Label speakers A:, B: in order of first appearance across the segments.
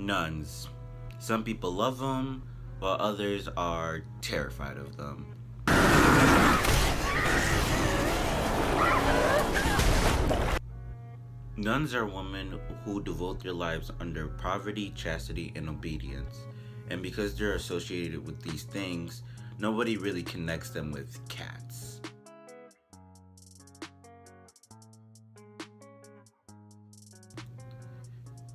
A: Nuns. Some people love them, while others are terrified of them. Nuns are women who devote their lives under poverty, chastity, and obedience. And because they're associated with these things, nobody really connects them with cats.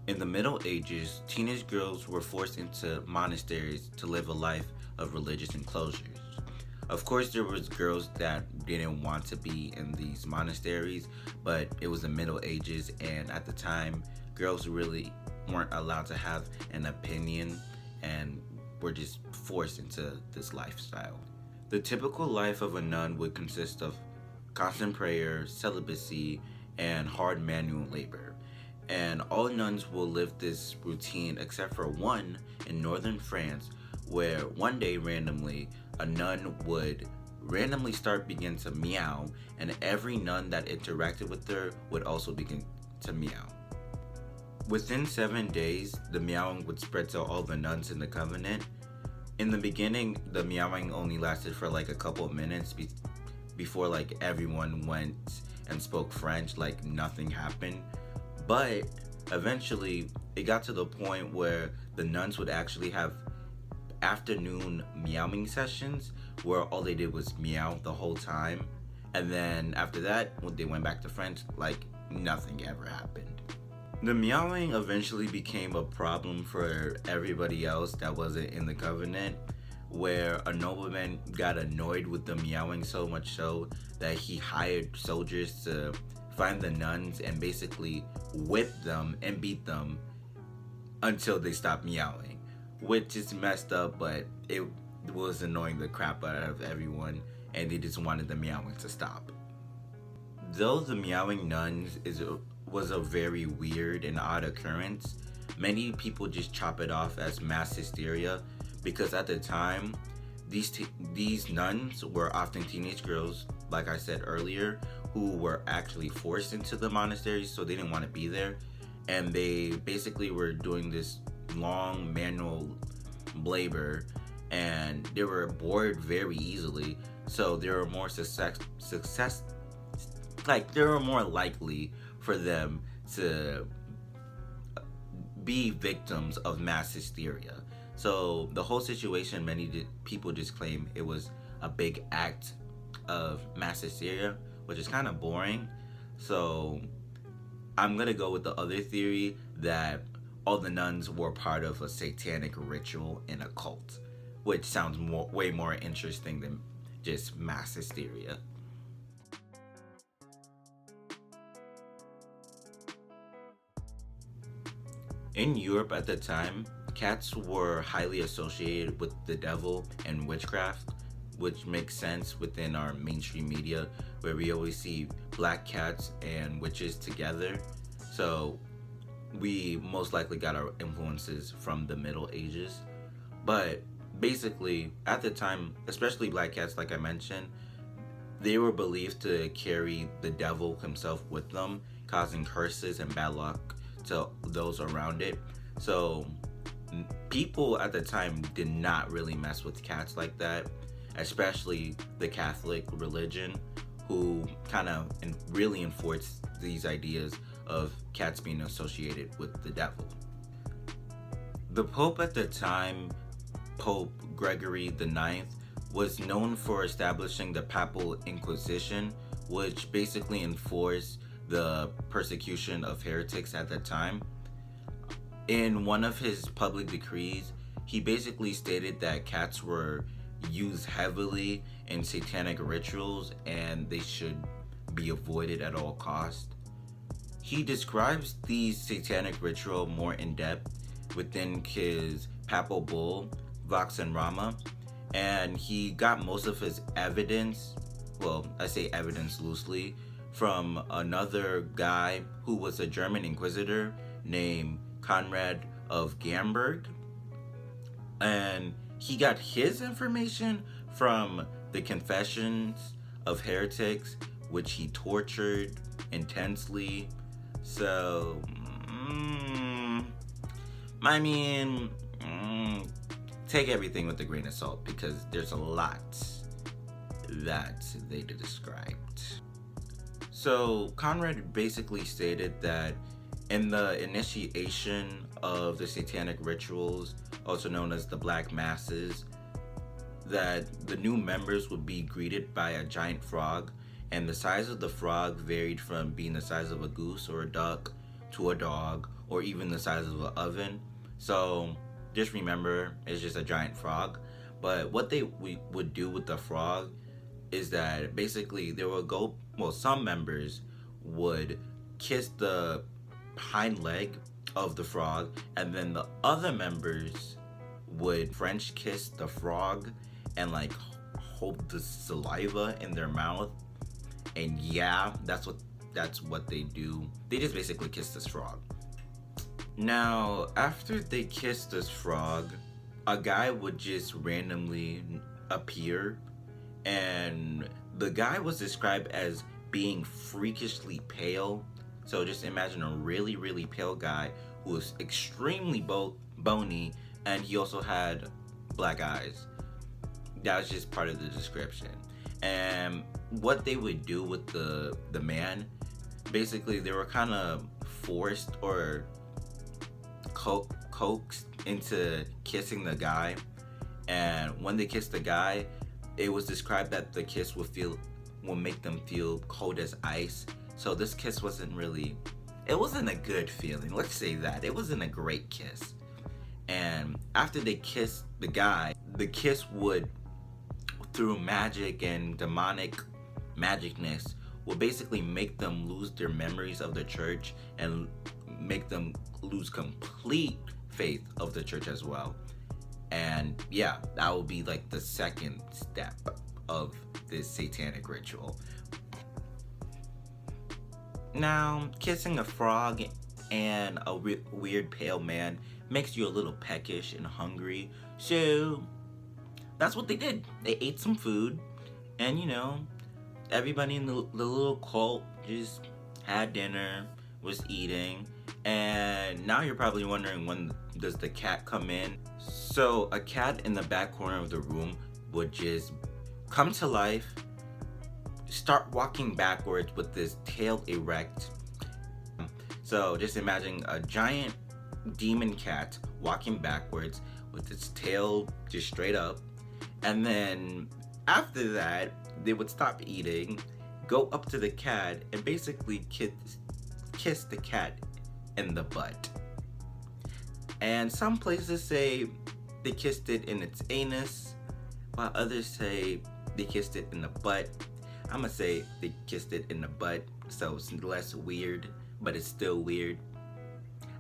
A: In the Middle Ages, teenage girls were forced into monasteries to live a life of religious enclosures. Of course, there was girls that didn't want to be in these monasteries, but it was the Middle Ages, and at the time, girls really weren't allowed to have an opinion and were just forced into this lifestyle. The typical life of a nun would consist of constant prayer, celibacy, and hard manual labor. And all nuns will live this routine except for one in northern France, where one day randomly a nun would randomly begin to meow, and every nun that interacted with her would also begin to meow. Within 7 days, the meowing would spread to all the nuns in the convent. In the beginning, the meowing only lasted for like a couple of minutes before like everyone went and spoke French, like nothing happened. But eventually, it got to the point where the nuns would actually have afternoon meowing sessions where all they did was meow the whole time. And then after that, when they went back to French, like nothing ever happened. The meowing eventually became a problem for everybody else that wasn't in the covenant, where a nobleman got annoyed with the meowing so much so that he hired soldiers to find the nuns and basically whip them and beat them until they stopped meowing, which is messed up, but it was annoying the crap out of everyone, and they just wanted the meowing to stop. Though the meowing nuns was a very weird and odd occurrence, many people just chop it off as mass hysteria, because at the time, these nuns were often teenage girls, like I said earlier, who were actually forced into the monasteries, so they didn't want to be there, and they basically were doing this long manual labor, and they were bored very easily, so they were more they were more likely for them to be victims of mass hysteria. So the whole situation, many people just claim it was a big act of mass hysteria, which is kind of boring. So I'm gonna go with the other theory that all the nuns were part of a satanic ritual in a cult, which sounds way more interesting than just mass hysteria. In Europe at the time, cats were highly associated with the devil and witchcraft, which makes sense within our mainstream media, where we always see black cats and witches together. So we most likely got our influences from the Middle Ages. But basically, at the time, especially black cats, like I mentioned, they were believed to carry the devil himself with them, causing curses and bad luck to those around it. So people at the time did not really mess with cats like that, especially the Catholic religion, who kind of really enforced these ideas of cats being associated with the devil. The Pope at the time, Pope Gregory IX, was known for establishing the Papal Inquisition, which basically enforced the persecution of heretics at the time. In one of his public decrees, he basically stated that cats were used heavily in satanic rituals and they should be avoided at all costs. He describes these satanic ritual more in depth within his papal bull, Vox and Rama, and he got most of his evidence, well, I say evidence loosely, from another guy who was a German inquisitor named Conrad of Gamberg, and he got his information from the Confessions of Heretics, which he tortured intensely. So I mean, take everything with a grain of salt because there's a lot that they described. So Conrad basically stated that in the initiation of the satanic rituals, also known as the Black Masses, that the new members would be greeted by a giant frog, and the size of the frog varied from being the size of a goose or a duck to a dog, or even the size of an oven. So just remember, it's just a giant frog. But what we would do with the frog is that basically they would go, well, some members would kiss the hind leg of the frog, and then the other members would French kiss the frog and like hold the saliva in their mouth. And yeah, that's what they do. They just basically kiss this frog. Now, after they kiss this frog, a guy would just randomly appear, and the guy was described as being freakishly pale. So just imagine a really, really pale guy who was extremely bony, and he also had black eyes. That was just part of the description. And what they would do with the man, basically they were kind of forced or coaxed into kissing the guy. And when they kissed the guy, it was described that the kiss will make them feel cold as ice. So this kiss wasn't a good feeling. Let's say that. It wasn't a great kiss. And after they kissed the guy, the kiss would, through magic and demonic magicness, will basically make them lose their memories of the church and make them lose complete faith of the church as well. And yeah, that will be like the second step of this satanic ritual. Now, kissing a frog and a weird pale man makes you a little peckish and hungry, so that's what they did. They ate some food, and everybody in the little cult just had dinner, was eating, and now you're probably wondering, when does the cat come in? So a cat in the back corner of the room would just come to life, start walking backwards with this tail erect. So just imagine a giant demon cat walking backwards with its tail just straight up. And then after that, they would stop eating, go up to the cat, and basically kiss the cat in the butt. And some places say they kissed it in its anus, while others say they kissed it in the butt. I'm gonna say they kissed it in the butt, so it's less weird, but it's still weird.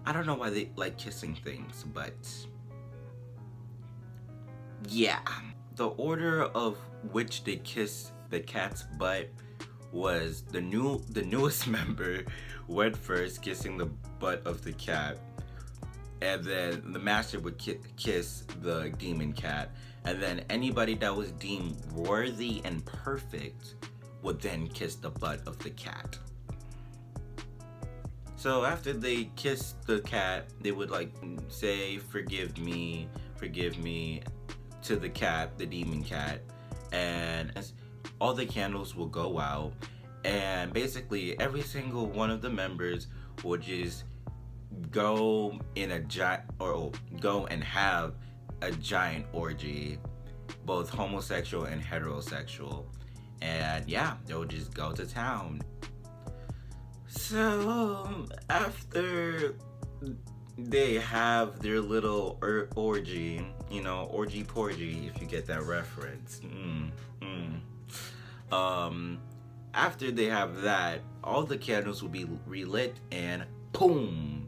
A: I don't know why they like kissing things, but yeah. The order of which they kissed the cat's butt was the newest member went first, kissing the butt of the cat, and then the master would kiss the demon cat, and then anybody that was deemed worthy and perfect would then kiss the butt of the cat. So after they kissed the cat, they would say, forgive me to the cat, the demon cat, and all the candles will go out, and basically every single one of the members will just go and have a giant orgy, both homosexual and heterosexual, and yeah, they'll just go to town. So after they have their little orgy, orgy porgy, if you get that reference. After they have that, all the candles will be relit, and boom,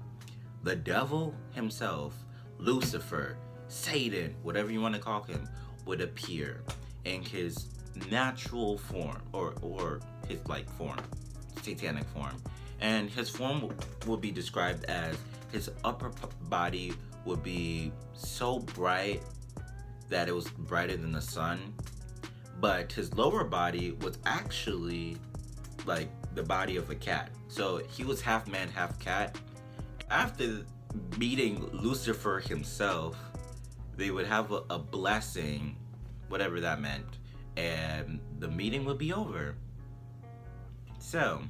A: the devil himself, Lucifer, Satan, whatever you want to call him, would appear in his natural form, or his form, satanic form. And his form will be described as his upper body would be so bright that it was brighter than the sun, but his lower body was actually like the body of a cat. So he was half man, half cat. After meeting Lucifer himself, they would have a blessing, whatever that meant, and the meeting would be over. So,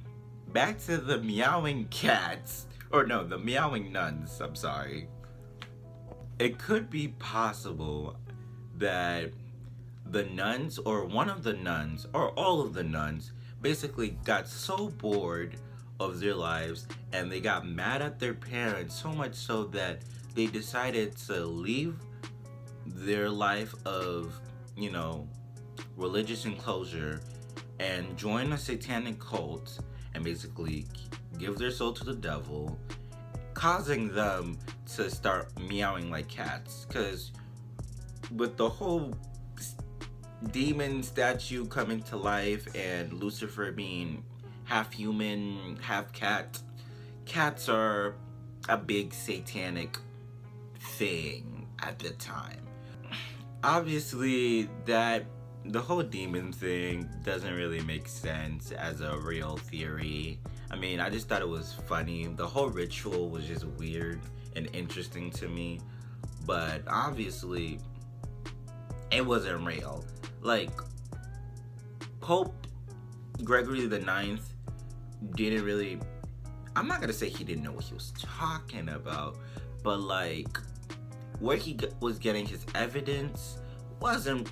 A: back to the meowing cats, or no, the meowing nuns, I'm sorry. It could be possible that the nuns, or one of the nuns, or all of the nuns, basically got so bored of their lives and they got mad at their parents so much so that they decided to leave their life of, you know, religious enclosure and join a satanic cult and basically give their soul to the devil, causing them to start meowing like cats. Because with the whole demon statue coming to life and Lucifer being half human, half cat, cats are a big satanic thing at the time. Obviously, that the whole demon thing doesn't really make sense as a real theory. I mean, I just thought it was funny. The whole ritual was just weird and interesting to me, but obviously it wasn't real. Like, Pope Gregory the Ninth didn't really, I'm not gonna say he didn't know what he was talking about, but like where he was getting his evidence wasn't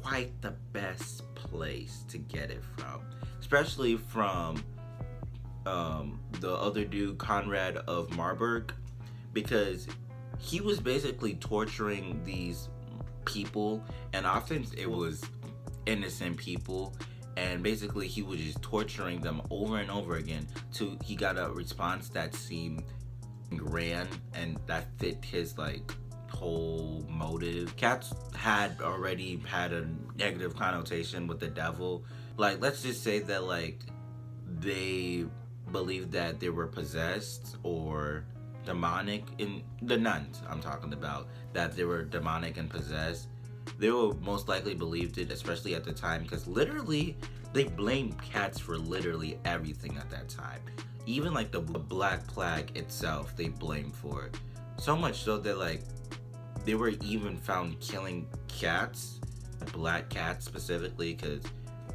A: quite the best place to get it from, especially from the other dude, Conrad of Marburg, because he was basically torturing these people, and often it was innocent people, and basically he was just torturing them over and over again till he got a response that seemed grand and that fit his like whole motive. Cats had already had a negative connotation with the devil. Like, let's just say that like they believed that they were possessed or demonic. In the nuns I'm talking about, that they were demonic and possessed, they will most likely believed it, especially at the time, because literally they blamed cats for literally everything at that time. Even like the Black Plague itself, they blamed for it. So much so that like they were even found killing cats, black cats specifically, because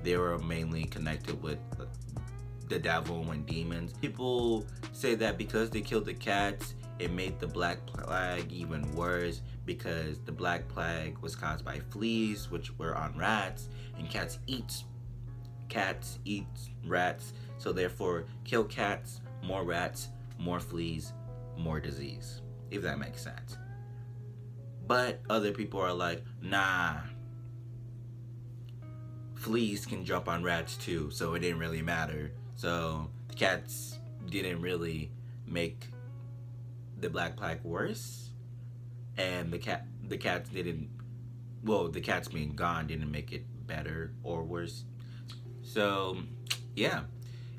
A: they were mainly connected with the devil and demons. People say that because they killed the cats, it made the Black Plague even worse, because the Black Plague was caused by fleas, which were on rats, and cats eat rats, so therefore kill cats, more rats, more fleas, more disease, if that makes sense. But other people are like, nah, fleas can jump on rats too, so it didn't really matter. So the cats didn't really make the Black Plague worse, and the cats didn't, well, the cats being gone didn't make it better or worse. So yeah,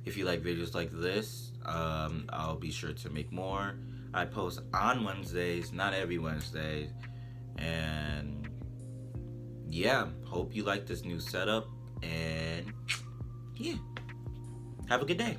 A: if you like videos like this, I'll be sure to make more. I post on Wednesdays, not every Wednesday, and yeah, hope you like this new setup, and yeah, have a good day.